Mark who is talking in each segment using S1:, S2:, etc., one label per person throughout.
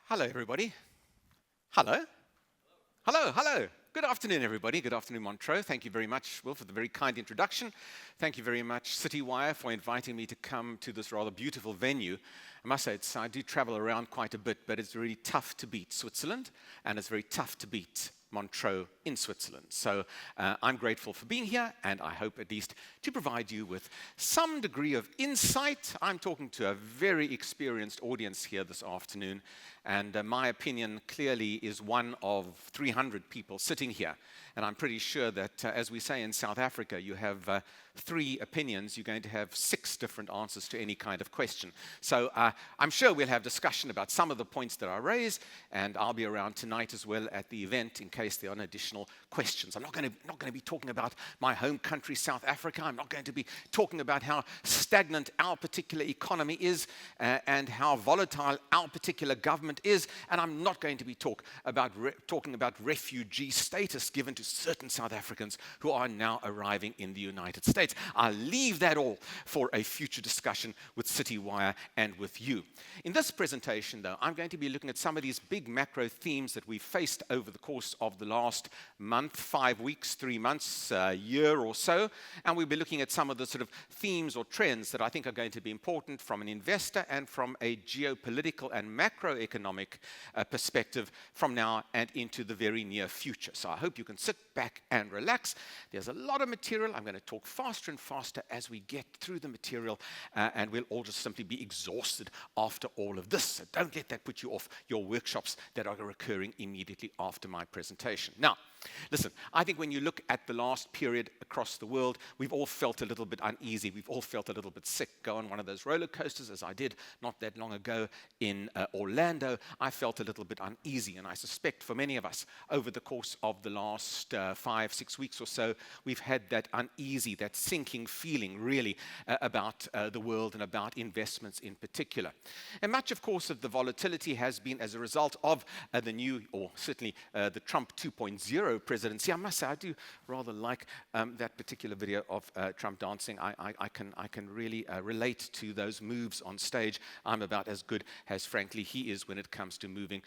S1: Hello, everybody. Hello. Hello, hello. Good afternoon, everybody. Good afternoon, Montreux. Thank you very much, Will, for the very kind introduction. Thank you very much, CityWire, for inviting me to come to this rather beautiful venue. I must say, I do travel around quite a bit, but it's really tough to beat Switzerland, and it's very tough to beat Montreux in Switzerland. So I'm grateful for being here, and I hope at least to provide you with some degree of insight. I'm talking to a very experienced audience here this afternoon, and my opinion clearly is one of 300 people sitting here. And I'm pretty sure that, as we say in South Africa, you have 3 opinions, you're going to have 6 different answers to any kind of question. So I'm sure we'll have discussion about some of the points that I raise, and I'll be around tonight as well at the event in case there are additional questions. I'm not going to be talking about my home country, South Africa. I'm not going to be talking about how stagnant our particular economy is and how volatile our particular government is, and I'm not going to be talking about refugee status given to certain South Africans who are now arriving in the United States. I'll leave that all for a future discussion with CityWire and with you. In this presentation, though, I'm going to be looking at some of these big macro themes that we've faced over the course of the last month, 5 weeks, 3 months, year or so, and we'll be looking at some of the sort of themes or trends that I think are going to be important from an investor and from a geopolitical and macroeconomic perspective from now and into the very near future. So I hope you can sit back and relax. There's a lot of material. I'm going to talk faster and faster as we get through the material, and we'll all just simply be exhausted after all of this. So don't let that put you off your workshops that are occurring immediately after my presentation. Now, listen, I think when you look at the last period across the world, we've all felt a little bit uneasy. We've all felt a little bit sick. Go on one of those roller coasters, as I did not that long ago in Orlando. I felt a little bit uneasy, and I suspect for many of us over the course of the last 5-6 weeks or so, we've had that uneasy, that sinking feeling really about the world and about investments in particular. And much, of course, of the volatility has been as a result of the new, or certainly the Trump 2.0 presidency. I must say, I do rather like that particular video of Trump dancing. I can really relate to those moves on stage. I'm about as good as, frankly, he is when it comes to moving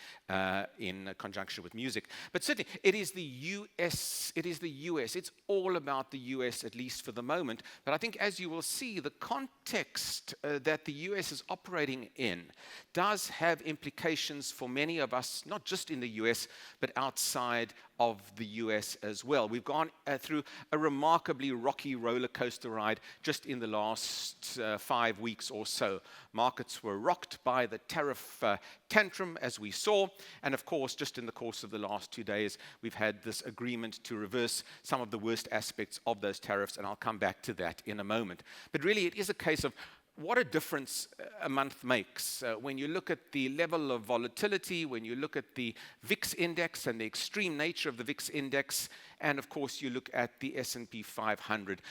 S1: in conjunction with music. But certainly, it is the US. It is the US. It's all about the US, at least for the moment. But I think, as you will see, the context that the US is operating in does have implications for many of us, not just in the US, but outside of the US as well. We've gone through a remarkably rocky roller coaster ride just in the last 5 weeks or so. Markets were rocked by the tariff tantrum, as we saw, and of course, just in the course of the last 2 days, we've had this agreement to reverse some of the worst aspects of those tariffs, and I'll come back to that in a moment. But really, it is a case of what a difference a month makes. When you look at the level of volatility, when you look at the VIX index and the extreme nature of the VIX index, and of course you look at the S&P 500.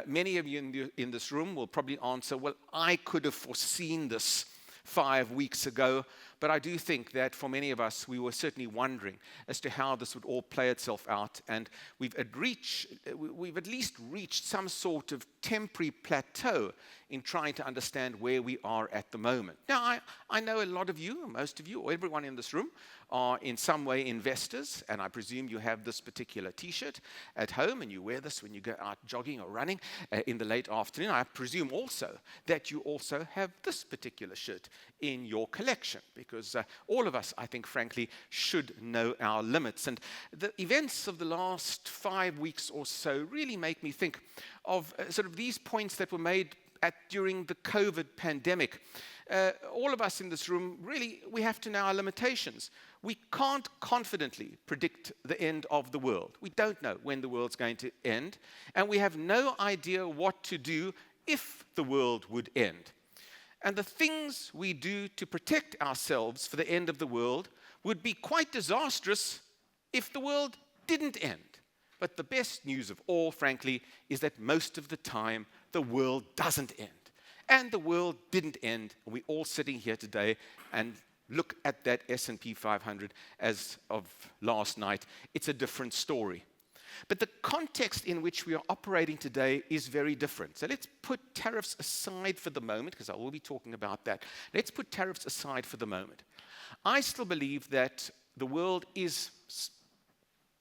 S1: Many of you in this room will probably answer, well, I could have foreseen this 5 weeks ago, but I do think that for many of us, we were certainly wondering as to how this would all play itself out, and we've at least reached some sort of temporary plateau in trying to understand where we are at the moment. Now, I know a lot of you, most of you, or everyone in this room, are in some way investors, and I presume you have this particular T-shirt at home, and you wear this when you go out jogging or running in the late afternoon. I presume also that you also have this particular shirt in your collection, because all of us, I think, frankly, should know our limits. And the events of the last 5 weeks or so really make me think of sort of these points that were made during the COVID pandemic. All of us in this room, really, we have to know our limitations. We can't confidently predict the end of the world. We don't know when the world's going to end, and we have no idea what to do if the world would end. And the things we do to protect ourselves for the end of the world would be quite disastrous if the world didn't end. But the best news of all, frankly, is that most of the time, the world doesn't end. And the world didn't end. We're all sitting here today and look at that S&P 500 as of last night. It's a different story. But the context in which we are operating today is very different. So let's put tariffs aside for the moment, because I will be talking about that. Let's put tariffs aside for the moment. I still believe that the world is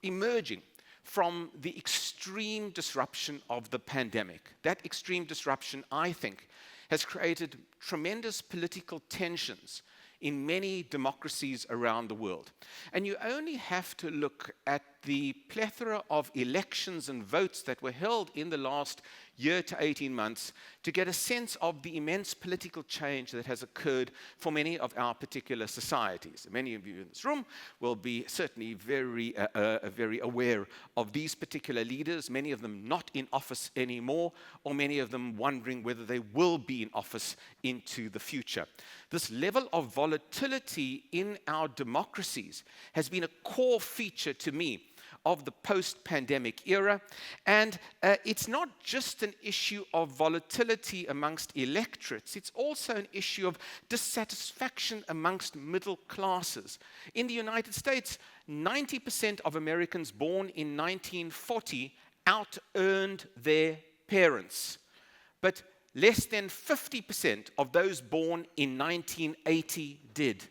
S1: emerging from the extreme disruption of the pandemic. That extreme disruption, I think, has created tremendous political tensions in many democracies around the world. And you only have to look at the plethora of elections and votes that were held in the last year to 18 months to get a sense of the immense political change that has occurred for many of our particular societies. Many of you in this room will be certainly very aware of these particular leaders, many of them not in office anymore, or many of them wondering whether they will be in office into the future. This level of volatility in our democracies has been a core feature to me of the post-pandemic era. And it's not just an issue of volatility amongst electorates, it's also an issue of dissatisfaction amongst middle classes. In the United States, 90% of Americans born in 1940 out-earned their parents. But less than 50% of those born in 1980 did.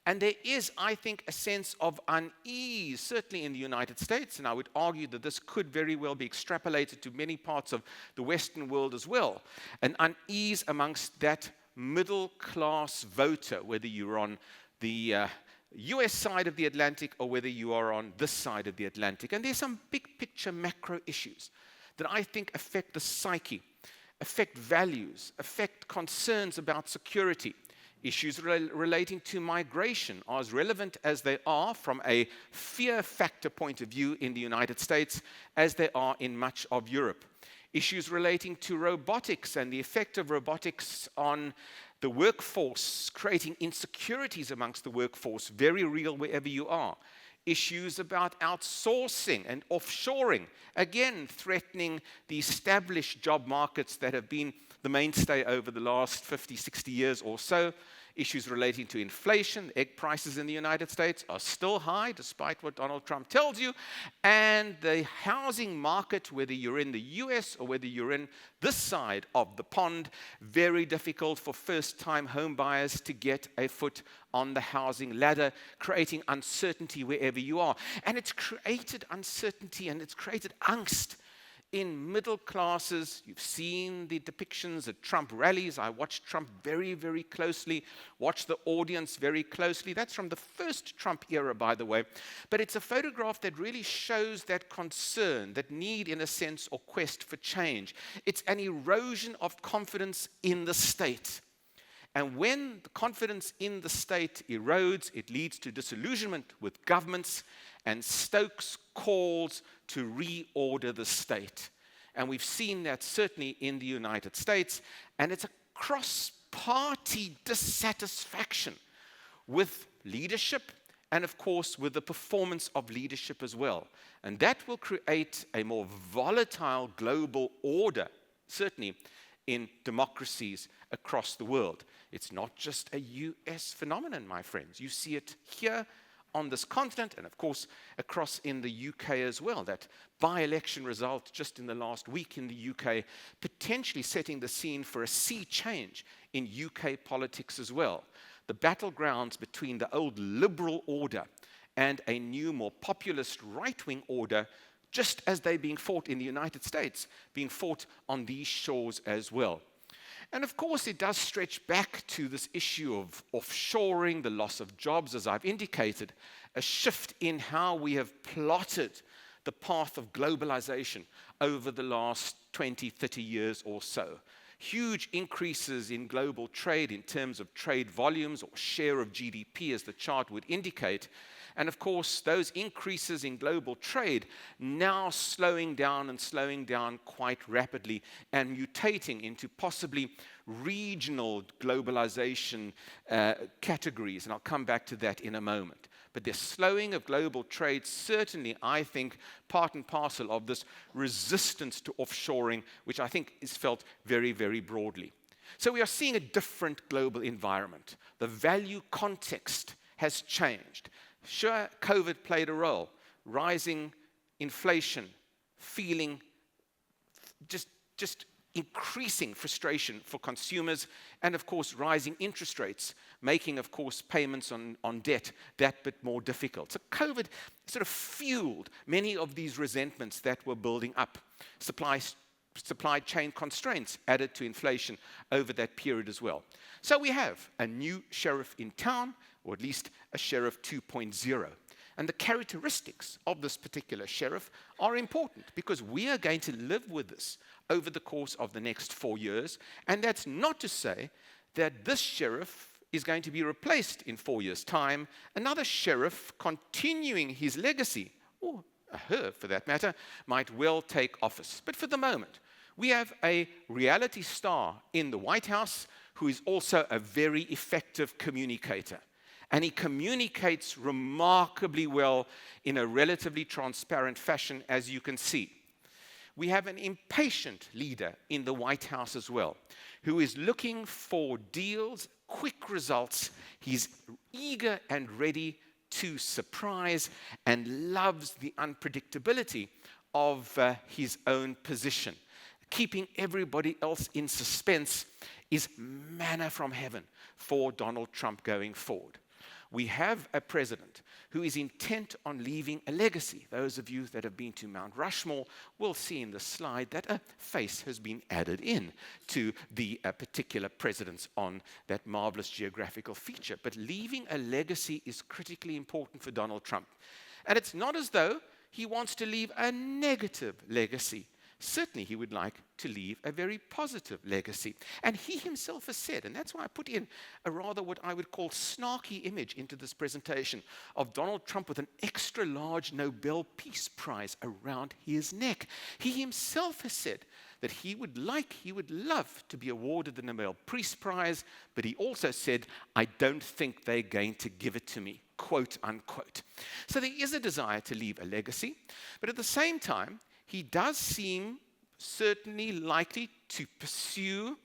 S1: And there is, I think, a sense of unease, certainly in the United States, and I would argue that this could very well be extrapolated to many parts of the Western world as well, an unease amongst that middle-class voter, whether you're on the US side of the Atlantic or whether you are on this side of the Atlantic. And there's some big-picture macro issues that I think affect the psyche, affect values, affect concerns about security. Issues relating to migration are as relevant as they are from a fear factor point of view in the United States as they are in much of Europe. Issues relating to robotics and the effect of robotics on the workforce, creating insecurities amongst the workforce, very real wherever you are. Issues about outsourcing and offshoring, again threatening the established job markets that have been the mainstay over the last 50, 60 years or so. Issues relating to inflation. Egg prices in the United States are still high, despite what Donald Trump tells you. And the housing market, whether you're in the US or whether you're in this side of the pond, very difficult for first-time home buyers to get a foot on the housing ladder, creating uncertainty wherever you are. And it's created uncertainty and it's created angst in middle classes. You've seen the depictions at Trump rallies. I watched Trump very, very closely, watched the audience very closely. That's from the first Trump era, by the way. But it's a photograph that really shows that concern, that need, in a sense, or quest for change. It's an erosion of confidence in the state. And when the confidence in the state erodes, it leads to disillusionment with governments, and Stokes calls to reorder the state. And we've seen that certainly in the United States, and it's a cross-party dissatisfaction with leadership and, of course, with the performance of leadership as well. And that will create a more volatile global order, certainly in democracies across the world. It's not just a US phenomenon, my friends. You see it here on this continent and, of course, across in the UK as well. That by-election result just in the last week in the UK, potentially setting the scene for a sea change in UK politics as well. The battlegrounds between the old liberal order and a new, more populist right-wing order, just as they're being fought in the United States, being fought on these shores as well. And of course, it does stretch back to this issue of offshoring, the loss of jobs, as I've indicated, a shift in how we have plotted the path of globalization over the last 20, 30 years or so. Huge increases in global trade in terms of trade volumes or share of GDP, as the chart would indicate. And of course, those increases in global trade now slowing down quite rapidly and mutating into possibly regional globalization categories. And I'll come back to that in a moment. But the slowing of global trade certainly, I think, part and parcel of this resistance to offshoring, which I think is felt very, very broadly. So we are seeing a different global environment. The value context has changed. Sure, COVID played a role. Rising inflation, feeling just increasing frustration for consumers, and of course rising interest rates, making, of course, payments on debt that bit more difficult. So COVID sort of fueled many of these resentments that were building up. Supply chain constraints added to inflation over that period as well. So we have a new sheriff in town, or at least a sheriff 2.0. And the characteristics of this particular sheriff are important because we are going to live with this over the course of the next 4 years. And that's not to say that this sheriff is going to be replaced in 4 years' time. Another sheriff continuing his legacy, or her for that matter, might well take office. But for the moment, we have a reality star in the White House who is also a very effective communicator. And he communicates remarkably well in a relatively transparent fashion, as you can see. We have an impatient leader in the White House as well, who is looking for deals, quick results. He's eager and ready to surprise and loves the unpredictability of his own position. Keeping everybody else in suspense is manna from heaven for Donald Trump going forward. We have a president who is intent on leaving a legacy. Those of you that have been to Mount Rushmore will see in the slide that a face has been added in to the particular presidents on that marvelous geographical feature. But leaving a legacy is critically important for Donald Trump. And it's not as though he wants to leave a negative legacy. Certainly, he would like to leave a very positive legacy. And he himself has said, and that's why I put in a rather what I would call snarky image into this presentation of Donald Trump with an extra large Nobel Peace Prize around his neck. He himself has said that he would love to be awarded the Nobel Peace Prize, but he also said, I don't think they're going to give it to me, quote unquote. So there is a desire to leave a legacy, but at the same time, he does seem certainly likely to pursue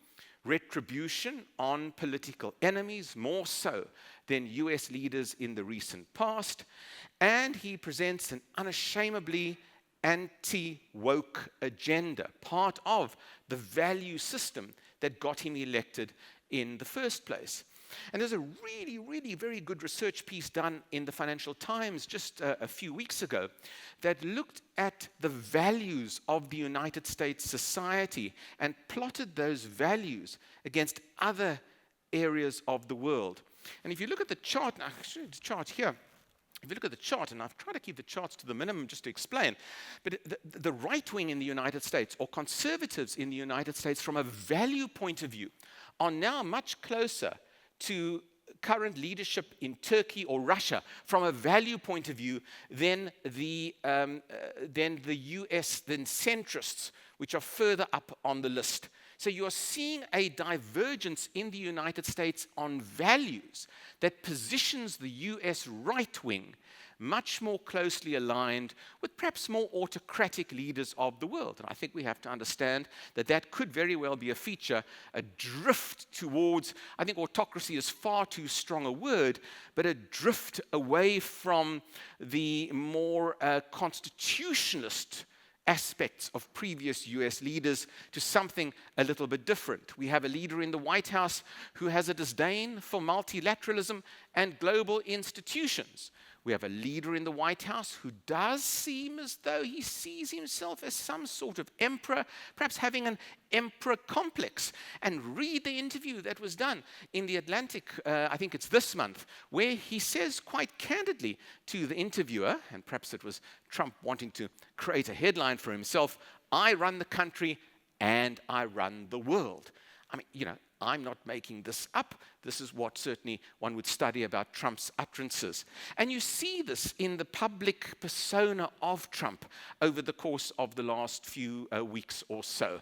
S1: retribution on political enemies, more so than US leaders in the recent past. And he presents an unashamedly anti-woke agenda, part of the value system that got him elected in the first place. And there's a really, really very good research piece done in the Financial Times just a few weeks ago that looked at the values of the United States society and plotted those values against other areas of the world. And if you look at the chart, now, actually the chart here, if you look at the chart, and I've tried to keep the charts to the minimum just to explain, but the right wing in the United States, or conservatives in the United States from a value point of view, are now much closer to current leadership in Turkey or Russia from a value point of view than the US, than centrists, which are further up on the list. So you're seeing a divergence in the United States on values that positions the US right wing much more closely aligned with perhaps more autocratic leaders of the world. And I think we have to understand that that could very well be a feature, a drift towards, I think autocracy is far too strong a word, but a drift away from the more constitutionalist aspects of previous US leaders to something a little bit different. We have a leader in the White House who has a disdain for multilateralism and global institutions. We have a leader in the White House who does seem as though he sees himself as some sort of emperor, perhaps having an emperor complex. And read the interview that was done in The Atlantic, I think it's this month, where he says quite candidly to the interviewer, and perhaps it was Trump wanting to create a headline for himself, I run the country and I run the world. I mean, I'm not making this up. This is what certainly one would study about Trump's utterances. And you see this in the public persona of Trump over the course of the last few weeks or so.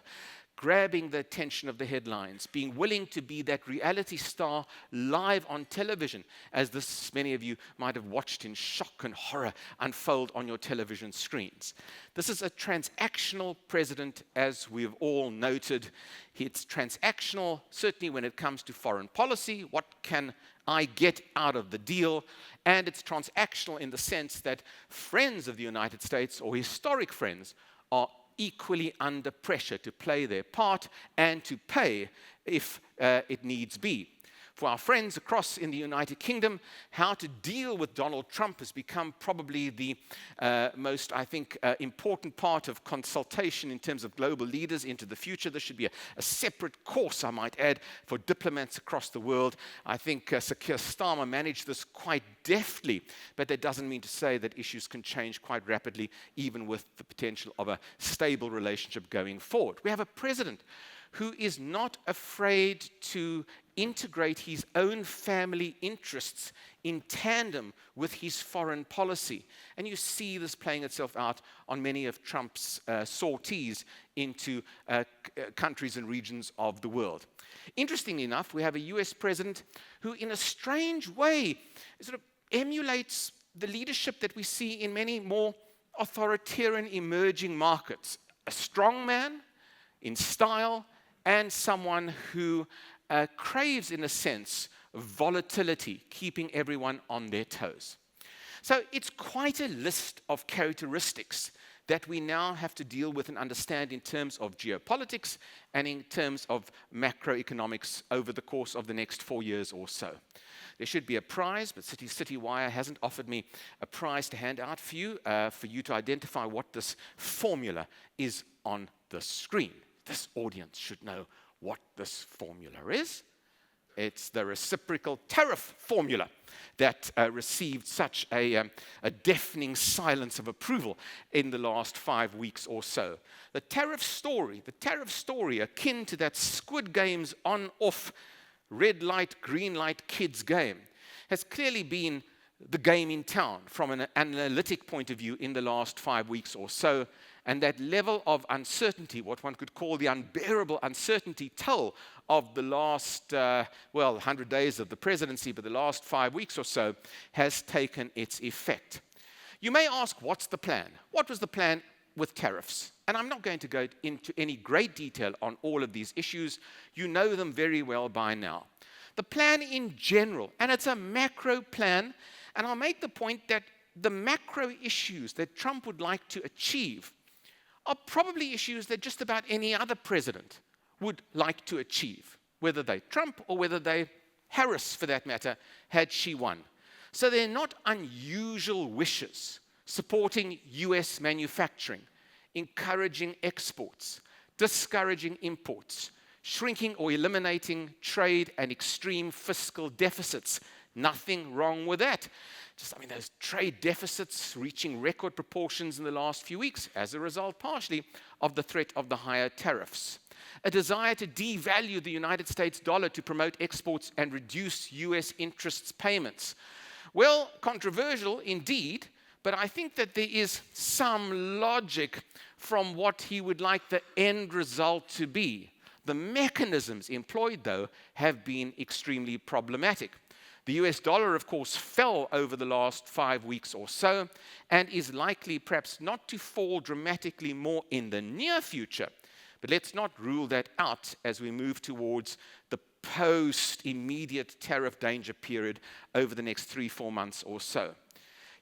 S1: Grabbing the attention of the headlines, being willing to be that reality star live on television, as this many of you might have watched in shock and horror unfold on your television screens. This is a transactional president, as we've all noted. It's transactional, certainly when it comes to foreign policy. What can I get out of the deal? And it's transactional in the sense that friends of the United States, or historic friends, are equally under pressure to play their part and to pay if it needs be. For our friends across in the United Kingdom, how to deal with Donald Trump has become probably the most, I think, important part of consultation in terms of global leaders into the future. There should be a separate course, I might add, for diplomats across the world. I think Sir Keir Starmer managed this quite deftly, but that doesn't mean to say that issues can change quite rapidly, even with the potential of a stable relationship going forward. We have a president who is not afraid to integrate his own family interests in tandem with his foreign policy. And you see this playing itself out on many of Trump's sorties into countries and regions of the world. Interestingly enough, we have a US president who, in a strange way, sort of emulates the leadership that we see in many more authoritarian emerging markets. A strong man in style, and someone who craves, in a sense, volatility, keeping everyone on their toes. So it's quite a list of characteristics that we now have to deal with and understand in terms of geopolitics and in terms of macroeconomics over the course of the next 4 years or so. There should be a prize, but CityWire hasn't offered me a prize to hand out for you to identify what this formula is on the screen. This audience should know what this formula is. It's the reciprocal tariff formula that received such a deafening silence of approval in the last 5 weeks or so. The tariff story, akin to that Squid Game's on-off red light, green light kids game, has clearly been the game in town from an analytic point of view in the last 5 weeks or so. And that level of uncertainty, what one could call the unbearable uncertainty toll of the last, 100 days of the presidency, but the last 5 weeks or so, has taken its effect. You may ask, what's the plan? What was the plan with tariffs? And I'm not going to go into any great detail on all of these issues. You know them very well by now. The plan in general, and it's a macro plan, and I'll make the point that the macro issues that Trump would like to achieve are probably issues that just about any other president would like to achieve, whether they Trump or whether they Harris, for that matter, had she won. So they're not unusual wishes: supporting US manufacturing, encouraging exports, discouraging imports, shrinking or eliminating trade and extreme fiscal deficits. Nothing wrong with that. Those trade deficits reaching record proportions in the last few weeks as a result, partially, of the threat of the higher tariffs. A desire to devalue the United States dollar to promote exports and reduce US interest payments. Well, controversial indeed, but I think that there is some logic from what he would like the end result to be. The mechanisms employed, though, have been extremely problematic. The US dollar, of course, fell over the last 5 weeks or so and is likely perhaps not to fall dramatically more in the near future. But let's not rule that out as we move towards the post-immediate tariff danger period over the next 3-4 months or so.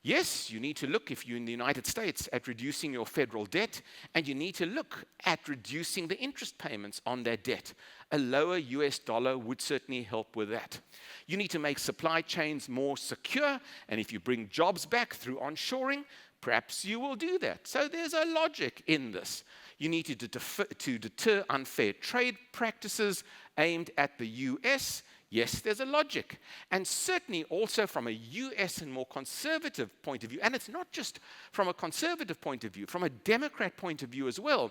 S1: Yes, you need to look, if you're in the United States, at reducing your federal debt, and you need to look at reducing the interest payments on that debt. A lower US dollar would certainly help with that. You need to make supply chains more secure, and if you bring jobs back through onshoring, perhaps you will do that. So there's a logic in this. You need to deter unfair trade practices aimed at the US. Yes, there's a logic. And certainly also from a US and more conservative point of view, and it's not just from a conservative point of view, from a Democrat point of view as well,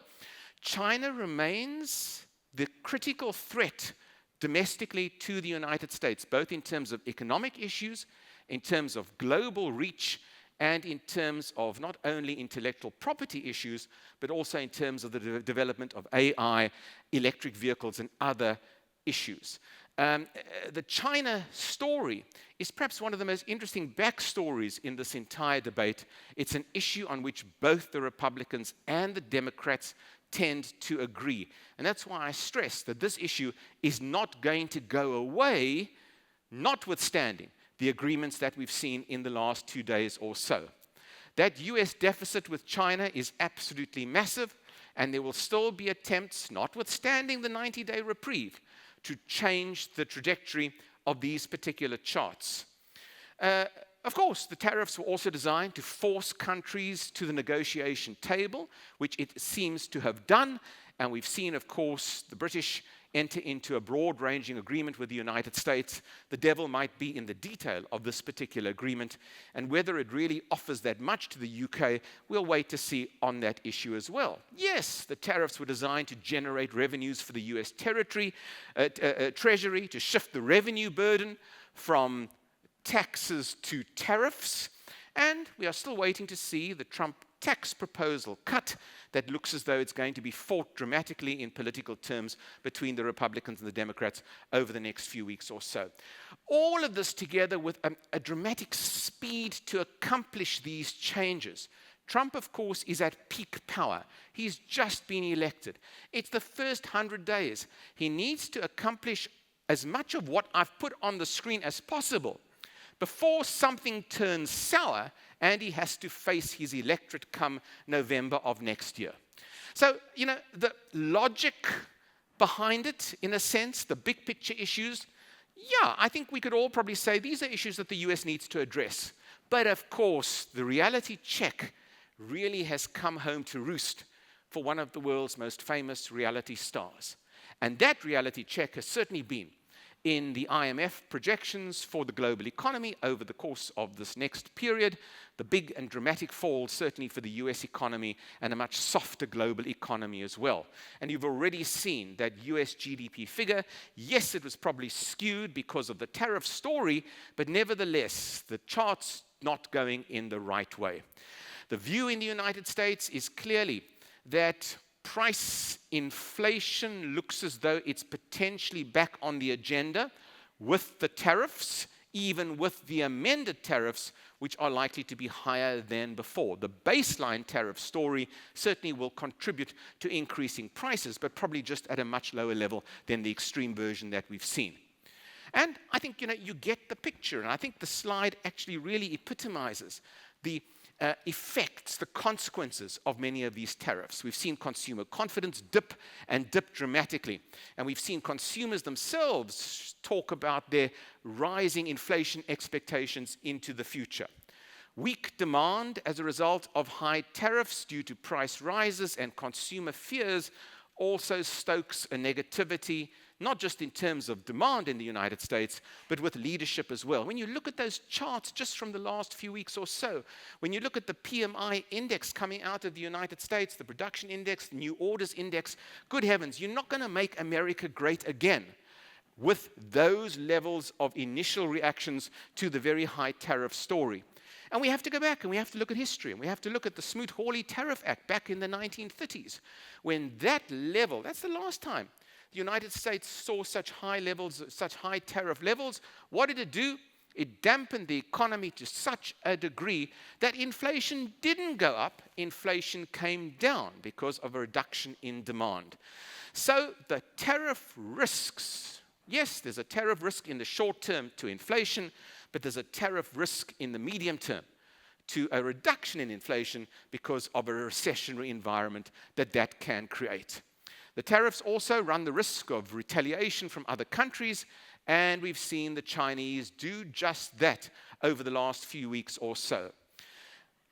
S1: China remains the critical threat domestically to the United States, both in terms of economic issues, in terms of global reach, and in terms of not only intellectual property issues, but also in terms of the development of AI, electric vehicles, and other issues. The China story is perhaps one of the most interesting backstories in this entire debate. It's an issue on which both the Republicans and the Democrats tend to agree. And that's why I stress that this issue is not going to go away, notwithstanding the agreements that we've seen in the last 2 days or so. That US deficit with China is absolutely massive, and there will still be attempts, notwithstanding the 90-day reprieve, to change the trajectory of these particular charts. Of course, the tariffs were also designed to force countries to the negotiation table, which it seems to have done. And we've seen, of course, the British enter into a broad-ranging agreement with the United States. The devil might be in the detail of this particular agreement, and whether it really offers that much to the UK, we'll wait to see on that issue as well. Yes, the tariffs were designed to generate revenues for the US Treasury, to shift the revenue burden from taxes to tariffs, and we are still waiting to see the Trump tax proposal cut that looks as though it's going to be fought dramatically in political terms between the Republicans and the Democrats over the next few weeks or so. All of this together with a dramatic speed to accomplish these changes. Trump, of course, is at peak power. He's just been elected. It's the first 100 days. He needs to accomplish as much of what I've put on the screen as possible before something turns sour and he has to face his electorate come November of next year. So, the logic behind it, in a sense, the big picture issues, yeah, I think we could all probably say these are issues that the US needs to address. But of course, the reality check really has come home to roost for one of the world's most famous reality stars. And that reality check has certainly been in the IMF projections for the global economy over the course of this next period, the big and dramatic fall certainly for the US economy and a much softer global economy as well. And you've already seen that US GDP figure. Yes, it was probably skewed because of the tariff story, but nevertheless, the chart's not going in the right way. The view in the United States is clearly that price inflation looks as though it's potentially back on the agenda with the tariffs, even with the amended tariffs, which are likely to be higher than before. The baseline tariff story certainly will contribute to increasing prices, but probably just at a much lower level than the extreme version that we've seen. And I think, you get the picture, and I think the slide actually really epitomizes the effects, the consequences of many of these tariffs. We've seen consumer confidence dip dramatically. And we've seen consumers themselves talk about their rising inflation expectations into the future. Weak demand as a result of high tariffs due to price rises and consumer fears also stokes a negativity, not just in terms of demand in the United States, but with leadership as well. When you look at those charts just from the last few weeks or so, when you look at the PMI index coming out of the United States, the production index, the new orders index, good heavens, you're not going to make America great again with those levels of initial reactions to the very high tariff story. And we have to go back and we have to look at history, and we have to look at the Smoot-Hawley Tariff Act back in the 1930s, when that level, that's the last time the United States saw such high levels, such high tariff levels. What did it do? It dampened the economy to such a degree that inflation didn't go up, inflation came down because of a reduction in demand. So the tariff risks, yes, there's a tariff risk in the short term to inflation, but there's a tariff risk in the medium term to a reduction in inflation because of a recessionary environment that can create. The tariffs also run the risk of retaliation from other countries, and we've seen the Chinese do just that over the last few weeks or so.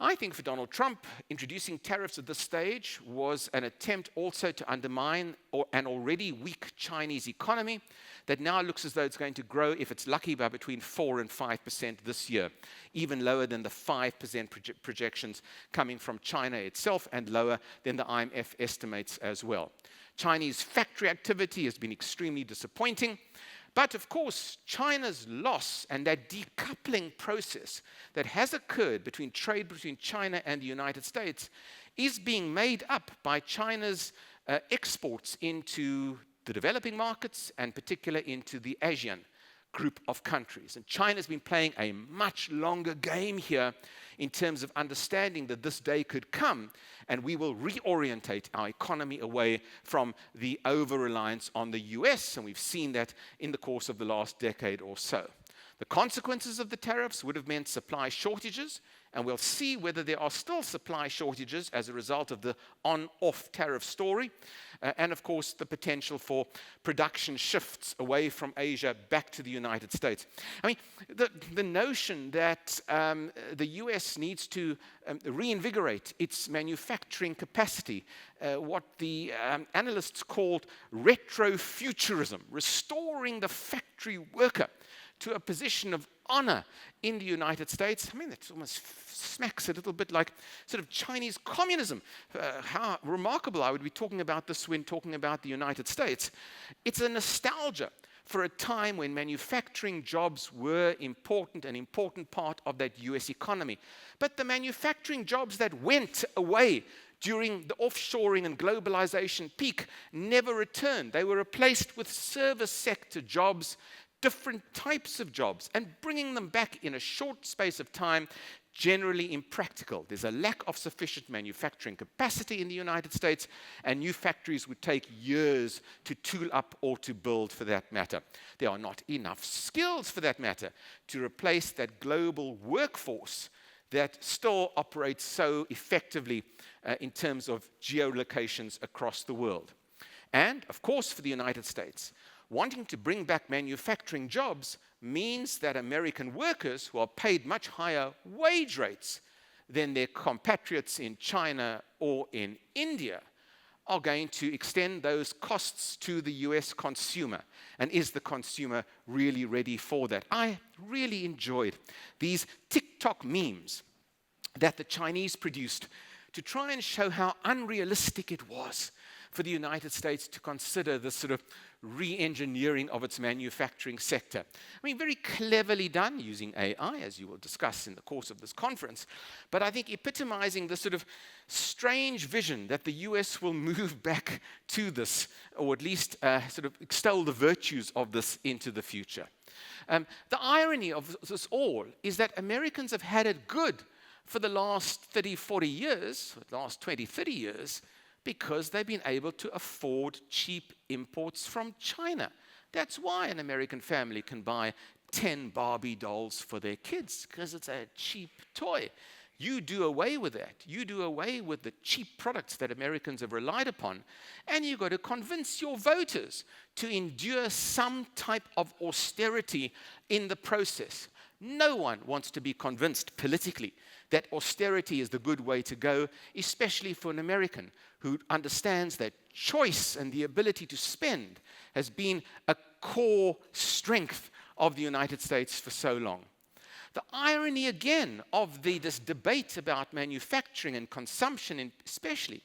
S1: I think for Donald Trump, introducing tariffs at this stage was an attempt also to undermine an already weak Chinese economy that now looks as though it's going to grow, if it's lucky, by between 4% and 5% this year, even lower than the 5% projections coming from China itself and lower than the IMF estimates as well. Chinese factory activity has been extremely disappointing. But of course, China's loss and that decoupling process that has occurred between trade between China and the United States is being made up by China's exports into the developing markets and particularly into the ASEAN group of countries. And China's been playing a much longer game here in terms of understanding that this day could come and we will reorientate our economy away from the over-reliance on the US, and we've seen that in the course of the last decade or so. The consequences of the tariffs would have meant supply shortages, and we'll see whether there are still supply shortages as a result of the on-off tariff story, and of course the potential for production shifts away from Asia back to the United States. I mean, the notion that the US needs to reinvigorate its manufacturing capacity, what the analysts called retrofuturism, restoring the factory worker to a position of honor in the United States. I mean, it almost smacks a little bit like sort of Chinese communism. How remarkable I would be talking about this when talking about the United States. It's a nostalgia for a time when manufacturing jobs were important, an important part of that US economy. But the manufacturing jobs that went away during the offshoring and globalization peak never returned. They were replaced with service sector jobs, different types of jobs, and bringing them back in a short space of time, generally impractical. There's a lack of sufficient manufacturing capacity in the United States, and new factories would take years to tool up or to build, for that matter. There are not enough skills, for that matter, to replace that global workforce that still operates so effectively in terms of geolocations across the world. And, of course, for the United States, wanting to bring back manufacturing jobs means that American workers who are paid much higher wage rates than their compatriots in China or in India are going to extend those costs to the US consumer. And is the consumer really ready for that? I really enjoyed these TikTok memes that the Chinese produced to try and show how unrealistic it was for the United States to consider this sort of re-engineering of its manufacturing sector. I mean, very cleverly done using AI, as you will discuss in the course of this conference, but I think epitomizing the sort of strange vision that the US will move back to this, or at least sort of extol the virtues of this into the future. The irony of this all is that Americans have had it good for the last 30, 40 years, the last 20, 30 years, because they've been able to afford cheap imports from China. That's why an American family can buy 10 Barbie dolls for their kids, because it's a cheap toy. You do away with that. You do away with the cheap products that Americans have relied upon, and you've got to convince your voters to endure some type of austerity in the process. No one wants to be convinced politically that austerity is the good way to go, especially for an American who understands that choice and the ability to spend has been a core strength of the United States for so long. The irony again of this debate about manufacturing and consumption especially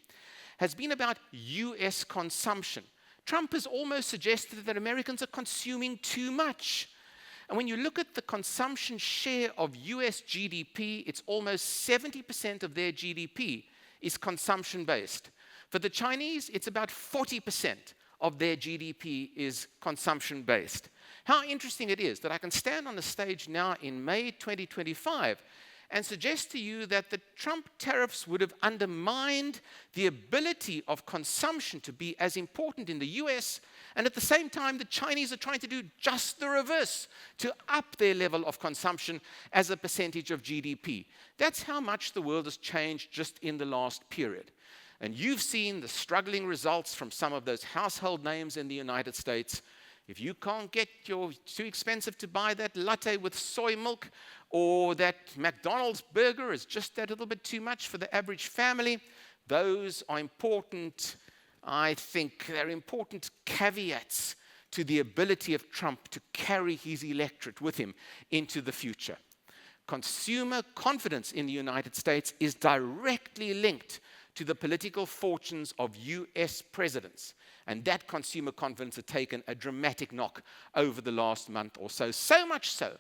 S1: has been about US consumption. Trump has almost suggested that Americans are consuming too much. And when you look at the consumption share of US GDP, it's almost 70% of their GDP is consumption-based. For the Chinese, it's about 40% of their GDP is consumption-based. How interesting it is that I can stand on the stage now in May 2025 and suggest to you that the Trump tariffs would have undermined the ability of consumption to be as important in the US, and at the same time, the Chinese are trying to do just the reverse, to up their level of consumption as a percentage of GDP. That's how much the world has changed just in the last period. And you've seen the struggling results from some of those household names in the United States. If you can't get too expensive to buy that latte with soy milk, or that McDonald's burger is just that little bit too much for the average family, those are important, I think, they're important caveats to the ability of Trump to carry his electorate with him into the future. Consumer confidence in the United States is directly linked to the political fortunes of US presidents. And that consumer confidence has taken a dramatic knock over the last month or so. So much so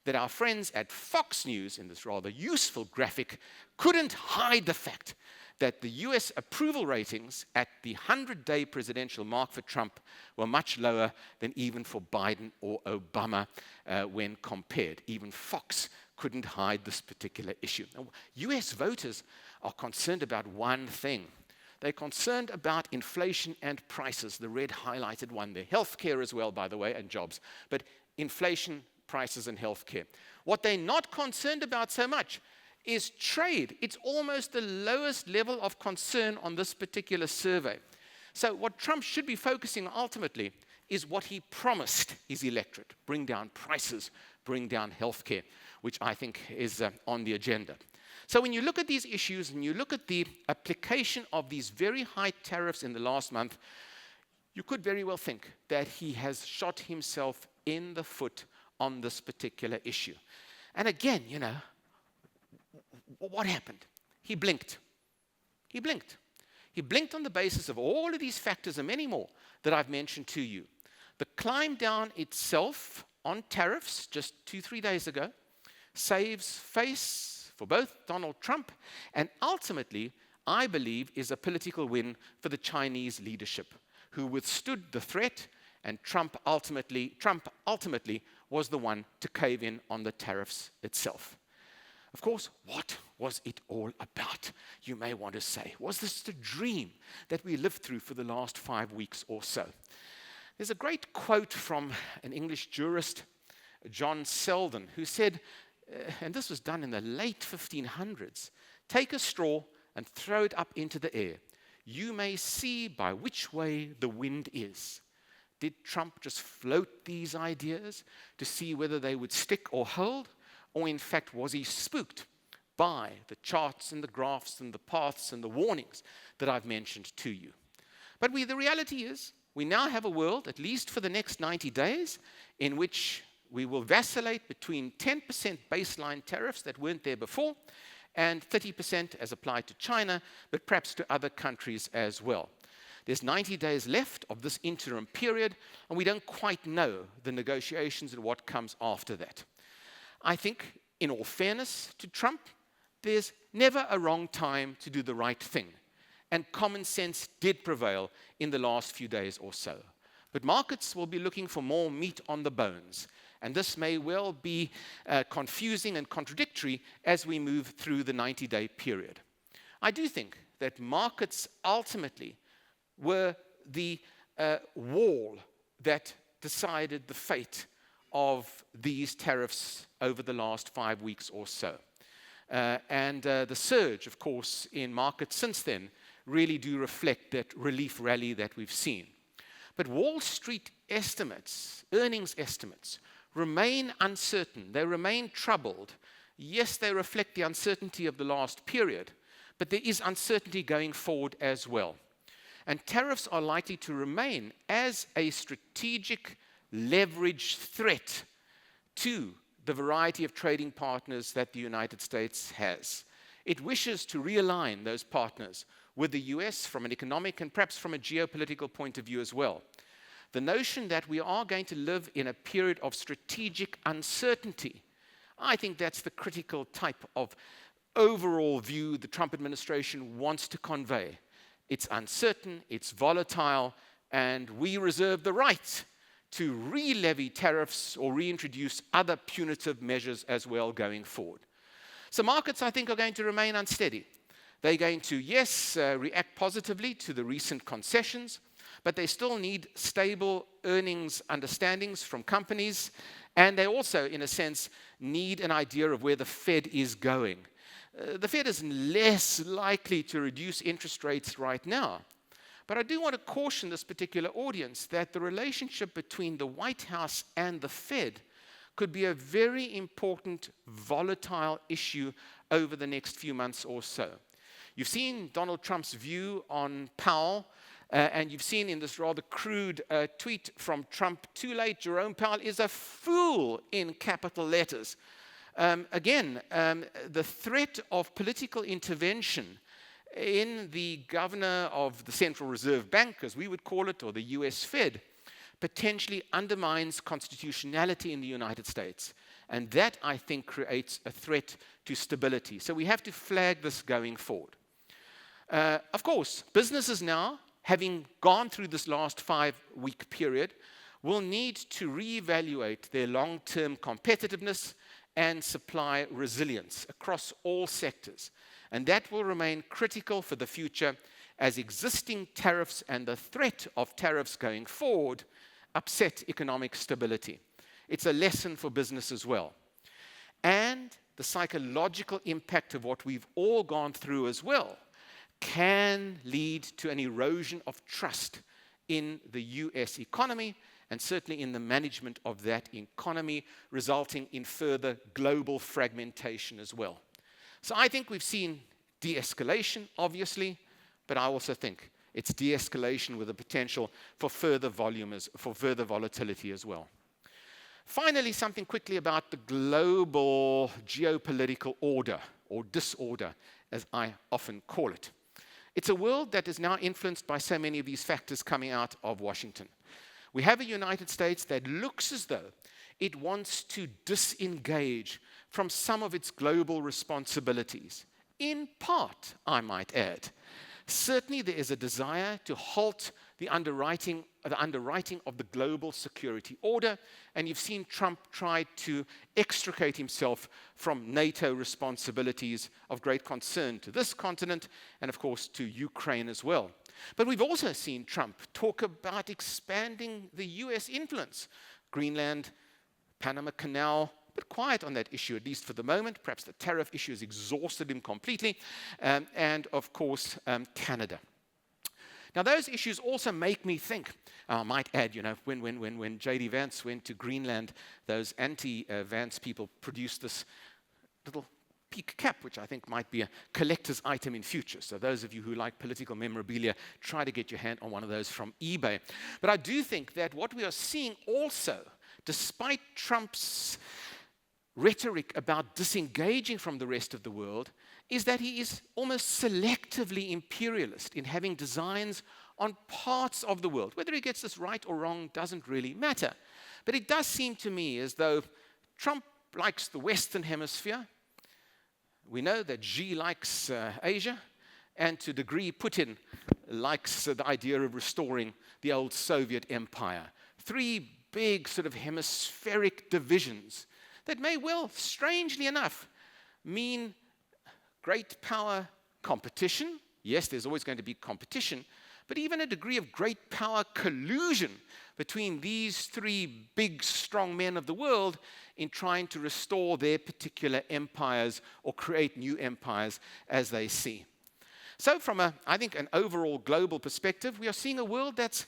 S1: that our friends at Fox News, in this rather useful graphic, couldn't hide the fact that the US approval ratings at the 100-day presidential mark for Trump were much lower than even for Biden or Obama when compared. Even Fox couldn't hide this particular issue. Now, US voters are concerned about one thing. They're concerned about inflation and prices, the red highlighted one there. Healthcare as well, by the way, and jobs. But inflation, prices and healthcare. What they're not concerned about so much is trade. It's almost the lowest level of concern on this particular survey. So what Trump should be focusing on ultimately is what he promised his electorate: bring down prices, bring down healthcare, which I think is on the agenda. So when you look at these issues and you look at the application of these very high tariffs in the last month, you could very well think that he has shot himself in the foot on this particular issue. And again, what happened? He blinked. He blinked. He blinked on the basis of all of these factors and many more that I've mentioned to you. The climb down itself on tariffs just 2-3 days ago saves face for both Donald Trump and ultimately, I believe, is a political win for the Chinese leadership, who withstood the threat, and Trump ultimately was the one to cave in on the tariffs itself. Of course, what was it all about, you may want to say? Was this the dream that we lived through for the last 5 weeks or so? There's a great quote from an English jurist, John Selden, who said, and this was done in the late 1500s, "Take a straw and throw it up into the air. You may see by which way the wind is." Did Trump just float these ideas to see whether they would stick or hold? Or in fact, was he spooked by the charts and the graphs and the paths and the warnings that I've mentioned to you? But the reality is, we now have a world, at least for the next 90 days, in which we will vacillate between 10% baseline tariffs that weren't there before and 30% as applied to China, but perhaps to other countries as well. There's 90 days left of this interim period, and we don't quite know the negotiations and what comes after that. I think, in all fairness to Trump, there's never a wrong time to do the right thing. And common sense did prevail in the last few days or so. But markets will be looking for more meat on the bones. And this may well be confusing and contradictory as we move through the 90-day period. I do think that markets ultimately were the wall that decided the fate of these tariffs over the last 5 weeks or so. And the surge, of course, in markets since then really do reflect that relief rally that we've seen. But Wall Street estimates, earnings estimates, remain uncertain. They remain troubled. Yes, they reflect the uncertainty of the last period, but there is uncertainty going forward as well. And tariffs are likely to remain as a strategic leverage threat to the variety of trading partners that the United States has. It wishes to realign those partners with the US from an economic and perhaps from a geopolitical point of view as well. The notion that we are going to live in a period of strategic uncertainty, I think that's the critical type of overall view the Trump administration wants to convey. It's uncertain, it's volatile, and we reserve the right to re-levy tariffs or reintroduce other punitive measures as well going forward. So markets, I think, are going to remain unsteady. They're going to, yes, react positively to the recent concessions, but they still need stable earnings understandings from companies, and they also, in a sense, need an idea of where the Fed is going. The Fed is less likely to reduce interest rates right now. But I do want to caution this particular audience that the relationship between the White House and the Fed could be a very important, volatile issue over the next few months or so. You've seen Donald Trump's view on Powell, and you've seen in this rather crude tweet from Trump, "Too late, Jerome Powell is a fool," in capital letters. The threat of political intervention in the governor of the Central Reserve Bank, as we would call it, or the US Fed, potentially undermines constitutionality in the United States. And that, I think, creates a threat to stability. So we have to flag this going forward. Of course, businesses now, having gone through this last 5-week period, will need to reevaluate their long-term competitiveness and supply resilience across all sectors. And that will remain critical for the future as existing tariffs and the threat of tariffs going forward upset economic stability. It's a lesson for business as well. And the psychological impact of what we've all gone through as well can lead to an erosion of trust in the US economy and certainly in the management of that economy, resulting in further global fragmentation as well. So I think we've seen de-escalation, obviously, but I also think it's de-escalation with the potential for further volatility as well. Finally, something quickly about the global geopolitical order, or disorder, as I often call it. It's a world that is now influenced by so many of these factors coming out of Washington. We have a United States that looks as though it wants to disengage from some of its global responsibilities. In part, I might add. Certainly there is a desire to halt the underwriting of the global security order, and you've seen Trump try to extricate himself from NATO responsibilities of great concern to this continent and, of course, to Ukraine as well. But we've also seen Trump talk about expanding the US influence. Greenland, Panama Canal, but quiet on that issue, at least for the moment. Perhaps the tariff issue has exhausted him completely. And, of course, Canada. Now, those issues also make me think, I might add, when J.D. Vance went to Greenland, those anti-Vance people produced this little peak cap, which I think might be a collector's item in future. So those of you who like political memorabilia, try to get your hand on one of those from eBay. But I do think that what we are seeing also, despite Trump's rhetoric about disengaging from the rest of the world, is that he is almost selectively imperialist in having designs on parts of the world. Whether he gets this right or wrong doesn't really matter. But it does seem to me as though Trump likes the Western Hemisphere. We know that Xi likes Asia, and to a degree Putin likes the idea of restoring the old Soviet empire. Three big sort of hemispheric divisions that may well, strangely enough, mean great power competition. Yes, there's always going to be competition, but even a degree of great power collusion between these three big, strong men of the world in trying to restore their particular empires or create new empires as they see. So from I think, an overall global perspective, we are seeing a world that's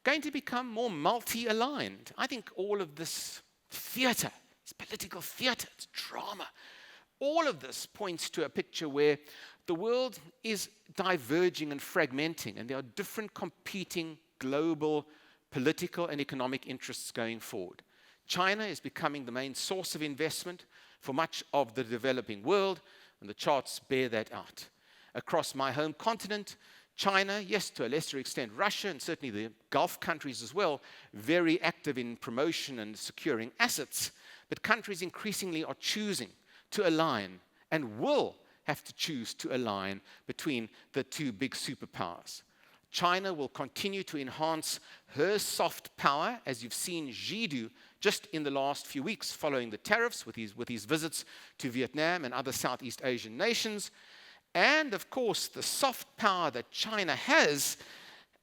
S1: going to become more multi-aligned. I think all of this theater, it's political theater, it's drama. All of this points to a picture where the world is diverging and fragmenting, and there are different competing global political and economic interests going forward. China is becoming the main source of investment for much of the developing world, and the charts bear that out. Across my home continent, China, yes, to a lesser extent Russia, and certainly the Gulf countries as well, very active in promotion and securing assets. But countries increasingly are choosing to align and will have to choose to align between the two big superpowers. China will continue to enhance her soft power, as you've seen Xi do just in the last few weeks following the tariffs with his visits to Vietnam and other Southeast Asian nations. And, of course, the soft power that China has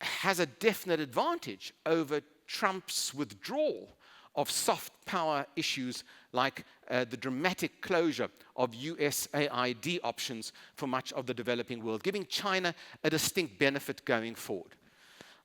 S1: a definite advantage over Trump's withdrawal of soft power issues like the dramatic closure of USAID options for much of the developing world, giving China a distinct benefit going forward.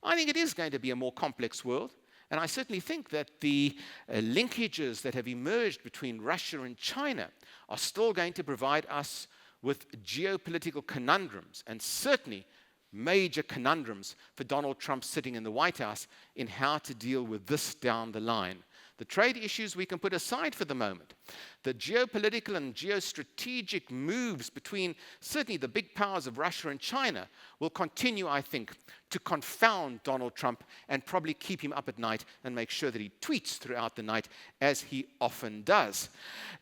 S1: I think it is going to be a more complex world, and I certainly think that the linkages that have emerged between Russia and China are still going to provide us with geopolitical conundrums, and certainly major conundrums for Donald Trump sitting in the White House in how to deal with this down the line. The trade issues we can put aside for the moment. The geopolitical and geostrategic moves between certainly the big powers of Russia and China will continue, I think, to confound Donald Trump and probably keep him up at night and make sure that he tweets throughout the night, as he often does.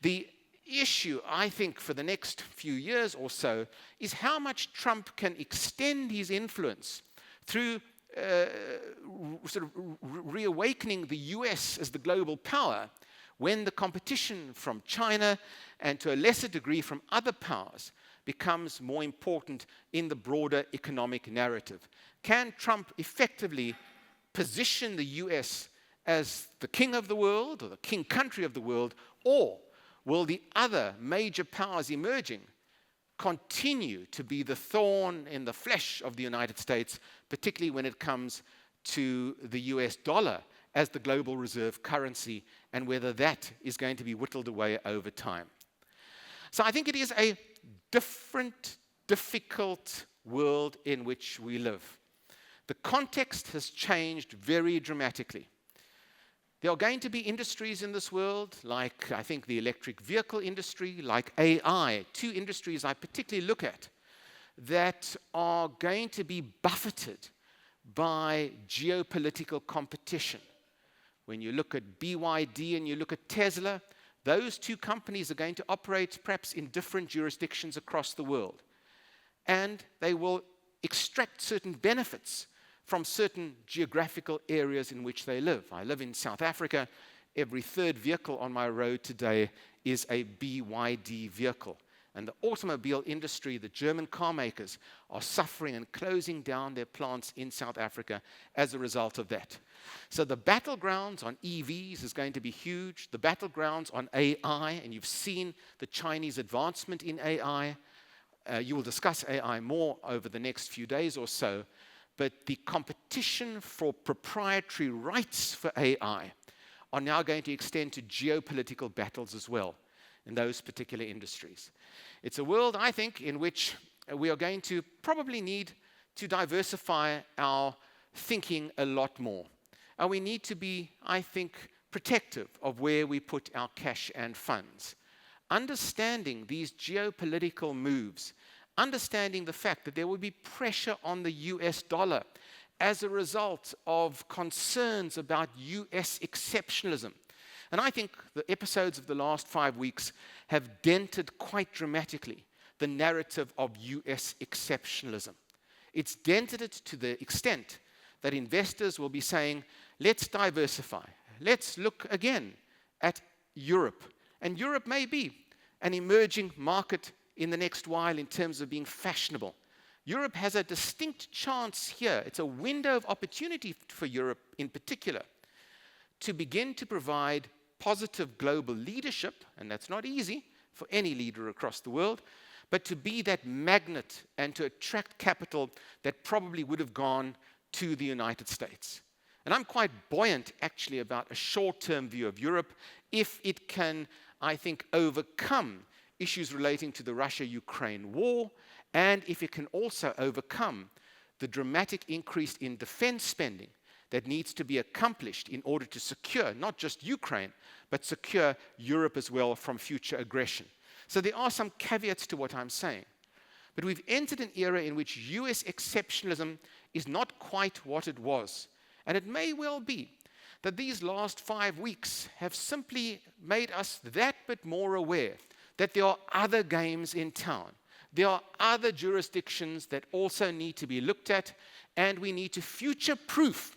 S1: The issue, I think, for the next few years or so is how much Trump can extend his influence through sort of reawakening the US as the global power when the competition from China and to a lesser degree from other powers becomes more important in the broader economic narrative. Can Trump effectively position the US as the king of the world or the king country of the world, or will the other major powers emerging continue to be the thorn in the flesh of the United States, particularly when it comes to the US dollar as the global reserve currency, and whether that is going to be whittled away over time? So I think it is a different, difficult world in which we live. The context has changed very dramatically. There are going to be industries in this world, like I think the electric vehicle industry, like AI, two industries I particularly look at, that are going to be buffeted by geopolitical competition. When you look at BYD and you look at Tesla, those two companies are going to operate perhaps in different jurisdictions across the world. And they will extract certain benefits from certain geographical areas in which they live. I live in South Africa. Every third vehicle on my road today is a BYD vehicle. And the automobile industry, the German car makers, are suffering and closing down their plants in South Africa as a result of that. So the battlegrounds on EVs is going to be huge. The battlegrounds on AI, and you've seen the Chinese advancement in AI. You will discuss AI more over the next few days or so. But the competition for proprietary rights for AI are now going to extend to geopolitical battles as well in those particular industries. It's a world, I think, in which we are going to probably need to diversify our thinking a lot more. And we need to be, I think, protective of where we put our cash and funds. Understanding these geopolitical moves, understanding the fact that there will be pressure on the US dollar as a result of concerns about US exceptionalism. And I think the episodes of the last 5 weeks have dented quite dramatically the narrative of US exceptionalism. It's dented it to the extent that investors will be saying, let's diversify. Let's look again at Europe. And Europe may be an emerging market in the next while in terms of being fashionable. Europe has a distinct chance here. It's a window of opportunity for Europe in particular to begin to provide positive global leadership, and that's not easy for any leader across the world, but to be that magnet and to attract capital that probably would have gone to the United States. And I'm quite buoyant actually about a short-term view of Europe if it can, I think, overcome issues relating to the Russia-Ukraine war, and if it can also overcome the dramatic increase in defense spending that needs to be accomplished in order to secure not just Ukraine, but secure Europe as well from future aggression. So there are some caveats to what I'm saying. But we've entered an era in which US exceptionalism is not quite what it was. And it may well be that these last 5 weeks have simply made us that bit more aware that there are other games in town. There are other jurisdictions that also need to be looked at, and we need to future-proof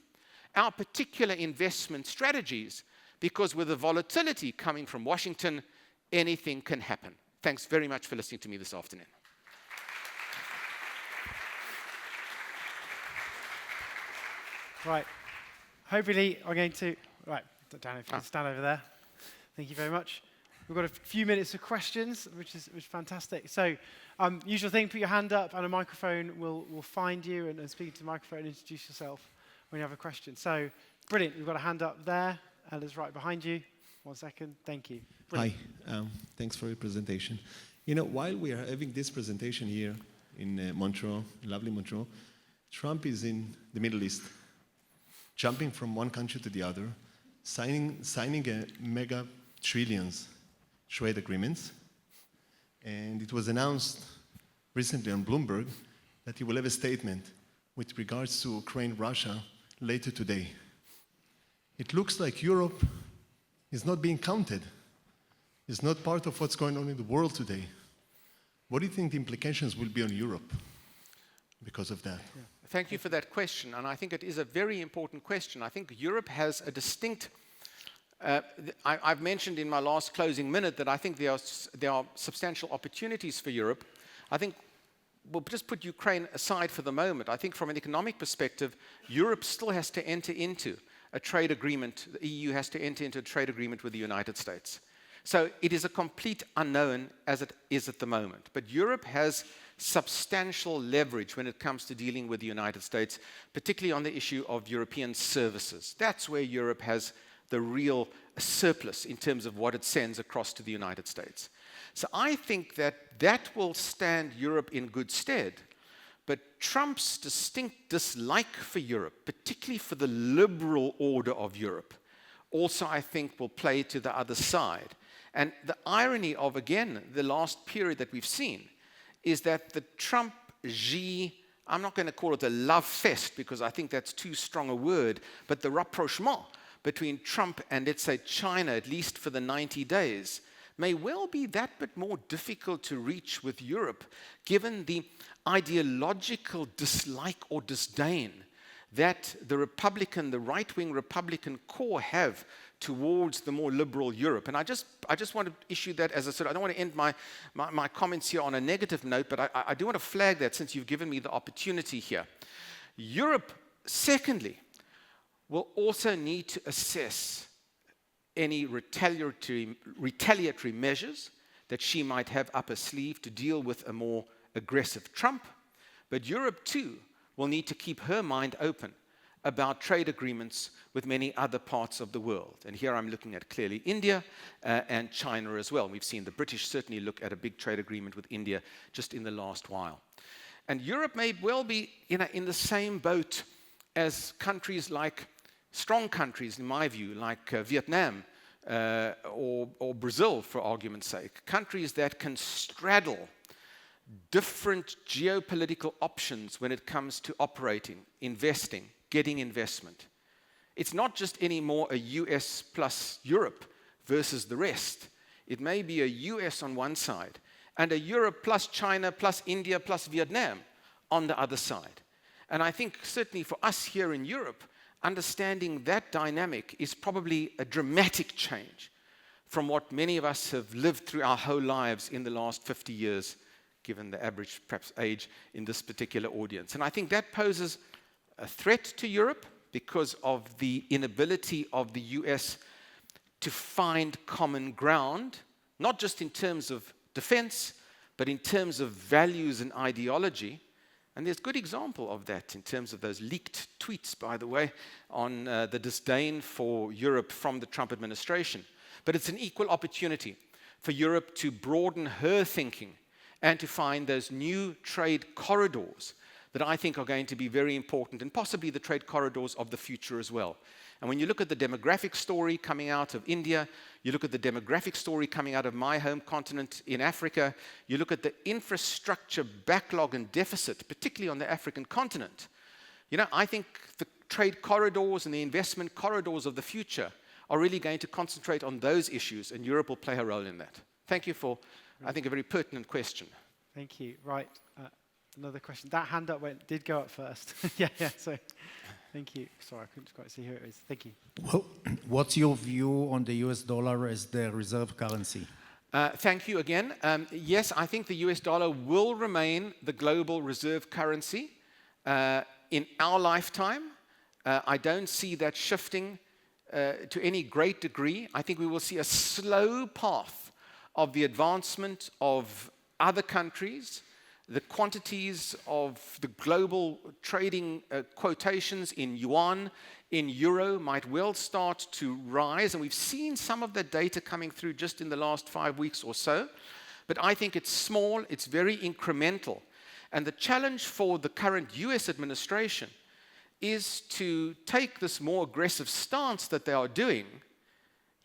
S1: our particular investment strategies, because with the volatility coming from Washington, anything can happen. Thanks very much for listening to me this afternoon.
S2: Right. Hopefully, I'm going to... Right, Dan, if you can stand over there. Thank you very much. We've got a few minutes of questions, which is fantastic. So, usual thing, put your hand up and a microphone will find you and speak to the microphone and introduce yourself when you have a question. So, brilliant. We've got a hand up there. Ella's right behind you. 1 second. Thank you. Brilliant.
S3: Hi. Thanks for your presentation. You know, while we are having this presentation here in Montreux, lovely Montreux, Trump is in the Middle East, jumping from one country to the other, signing a mega trillions trade agreements, and it was announced recently on Bloomberg that he will have a statement with regards to Ukraine, Russia later today. It looks like Europe is not being counted. It's not part of what's going on in the world today. What do you think the implications will be on Europe because of that?
S1: Yeah. Thank you for that question, and I think it is a very important question. I think Europe has a distinct I've mentioned in my last closing minute that I think there are substantial opportunities for Europe. I think we'll just put Ukraine aside for the moment. I think from an economic perspective, Europe still has to enter into a trade agreement. The EU has to enter into a trade agreement with the United States. So it is a complete unknown as it is at the moment. But Europe has substantial leverage when it comes to dealing with the United States, particularly on the issue of European services. That's where Europe has the real surplus in terms of what it sends across to the United States. So I think that that will stand Europe in good stead. But Trump's distinct dislike for Europe, particularly for the liberal order of Europe, also I think will play to the other side. And the irony of, again, the last period that we've seen is that the Trump-Xi, I'm not going to call it a love fest because I think that's too strong a word, but the rapprochement between Trump and, let's say, China, at least for the 90 days, may well be that bit more difficult to reach with Europe, given the ideological dislike or disdain that the right-wing Republican core have towards the more liberal Europe. And I just want to issue that as a sort of, I don't want to end my comments here on a negative note, but I do want to flag that since you've given me the opportunity here. Europe, secondly, will also need to assess any retaliatory measures that she might have up her sleeve to deal with a more aggressive Trump. But Europe, too, will need to keep her mind open about trade agreements with many other parts of the world. And here I'm looking at clearly India and China as well. We've seen the British certainly look at a big trade agreement with India just in the last while. And Europe may well be in the same boat as countries like, strong countries in my view, like Vietnam or Brazil, for argument's sake. Countries that can straddle different geopolitical options when it comes to operating, investing, getting investment. It's not just anymore a US plus Europe versus the rest. It may be a US on one side and a Europe plus China plus India plus Vietnam on the other side. And I think certainly for us here in Europe, understanding that dynamic is probably a dramatic change from what many of us have lived through our whole lives in the last 50 years, given the average, perhaps, age in this particular audience. And I think that poses a threat to Europe because of the inability of the US to find common ground, not just in terms of defense, but in terms of values and ideology. And there's a good example of that in terms of those leaked tweets, by the way, on the disdain for Europe from the Trump administration. But it's an equal opportunity for Europe to broaden her thinking and to find those new trade corridors that I think are going to be very important, and possibly the trade corridors of the future as well. And when you look at the demographic story coming out of India, you look at the demographic story coming out of my home continent in Africa, you look at the infrastructure backlog and deficit, particularly on the African continent, I think the trade corridors and the investment corridors of the future are really going to concentrate on those issues, and Europe will play a role in that. Thank you for, I think, a very pertinent question.
S2: Thank you. Right. Another question. That hand up did go up first. yeah, so thank you. Sorry, I couldn't quite see who it is. Thank you.
S4: Well, what's your view on the US dollar as the reserve currency?
S1: Thank you again. Yes, I think the US dollar will remain the global reserve currency in our lifetime. I don't see that shifting to any great degree. I think we will see a slow path of the advancement of other countries. The quantities of the global trading quotations in yuan, in euro, might well start to rise. And we've seen some of that data coming through just in the last 5 weeks or so. But I think it's small, it's very incremental. And the challenge for the current US administration is to take this more aggressive stance that they are doing.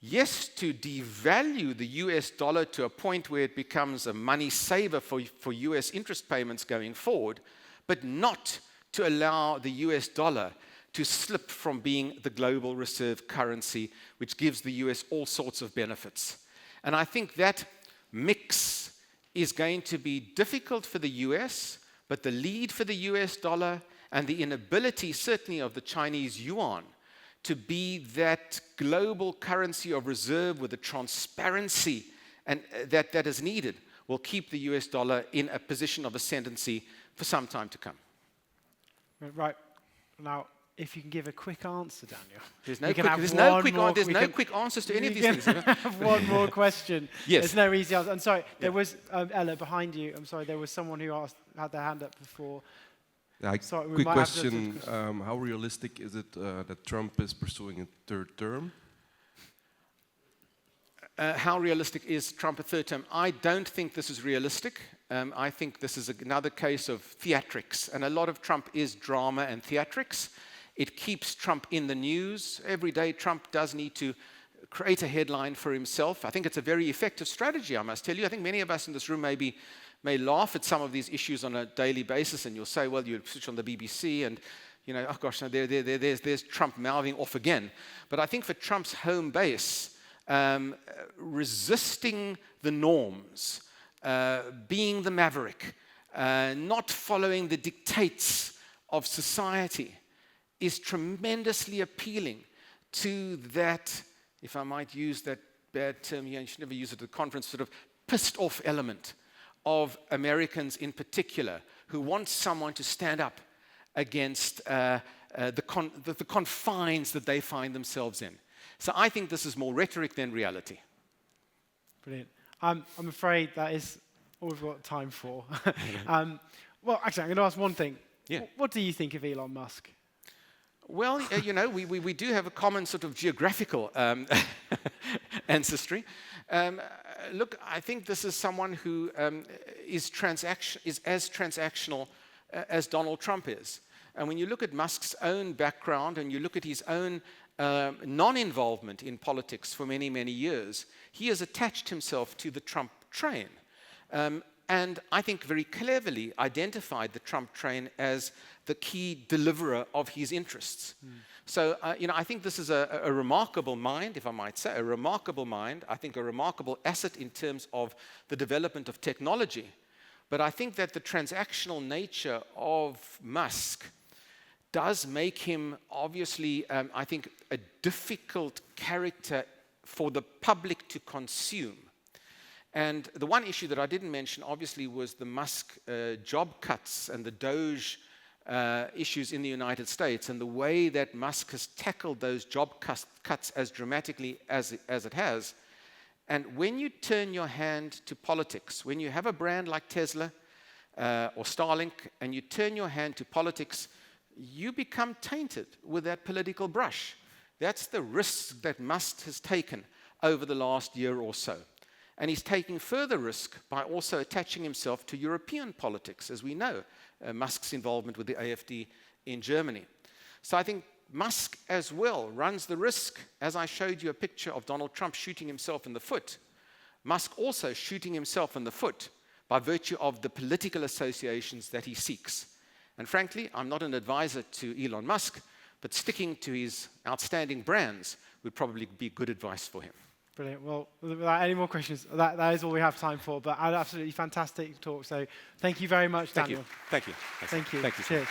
S1: Yes, to devalue the US dollar to a point where it becomes a money saver for US interest payments going forward, but not to allow the US dollar to slip from being the global reserve currency, which gives the US all sorts of benefits. And I think that mix is going to be difficult for the US, but the lead for the US dollar and the inability, certainly, of the Chinese yuan to be that global currency of reserve with the transparency and that is needed will keep the US dollar in a position of ascendancy for some time to come.
S2: Right. Now, if you can give a quick answer, Daniel.
S1: There's
S2: we
S1: no
S2: can
S1: quick,
S2: have
S1: there's
S2: one
S1: no quick,
S2: more-
S1: there's
S2: we
S1: no
S2: can-
S1: quick answers to any of
S2: we
S1: these
S2: can
S1: things.
S2: have one more question.
S1: Yes.
S2: There's no easy answer. I'm sorry. There was Ella behind you. I'm sorry. There was someone who had their hand up before. Sorry, we
S5: Quick
S2: might have to-
S5: question. How realistic is it that Trump is pursuing a third term?
S1: How realistic is Trump a third term? I don't think this is realistic. I think this is another case of theatrics. And a lot of Trump is drama and theatrics. It keeps Trump in the news. Every day Trump does need to create a headline for himself. I think it's a very effective strategy, I must tell you. I think many of us in this room may laugh at some of these issues on a daily basis, and you'll say, well, you switch on the BBC and, you know, oh gosh, no, there's Trump mouthing off again. But I think for Trump's home base, resisting the norms, being the maverick, not following the dictates of society is tremendously appealing to that, if I might use that bad term here, you should never use it at a conference, sort of pissed off element of Americans in particular who want someone to stand up against the confines that they find themselves in. So I think this is more rhetoric than reality.
S2: Brilliant. I'm afraid that is all we've got time for. Well, actually, I'm going to ask one thing.
S1: Yeah.
S2: What do you think of Elon Musk?
S1: Well, you know, we do have a common sort of geographical ancestry. Look, I think this is someone who is as transactional as Donald Trump is. And when you look at Musk's own background and you look at his own non-involvement in politics for many, many years, he has attached himself to the Trump train. And I think very cleverly identified the Trump train as the key deliverer of his interests. So, you know, I think this is a remarkable mind, if I might say, a remarkable mind. I think a remarkable asset in terms of the development of technology. But I think that the transactional nature of Musk does make him, obviously, I think, a difficult character for the public to consume. And the one issue that I didn't mention, obviously, was the Musk job cuts and the Doge issues in the United States, and the way that Musk has tackled those job cuts as dramatically as it has. And when you turn your hand to politics, when you have a brand like Tesla or Starlink, and you turn your hand to politics, you become tainted with that political brush. That's the risk that Musk has taken over the last year or so. And he's taking further risk by also attaching himself to European politics, as we know, Musk's involvement with the AfD in Germany. So I think Musk as well runs the risk, as I showed you a picture of Donald Trump shooting himself in the foot, Musk also shooting himself in the foot by virtue of the political associations that he seeks. And frankly, I'm not an advisor to Elon Musk, but sticking to his outstanding brands would probably be good advice for him.
S2: Brilliant. Well, without any more questions, that is all we have time for. But an absolutely fantastic talk. So thank you very much, Daniel.
S1: Thank you.
S2: Thank you.
S1: Thank you.
S2: Cheers.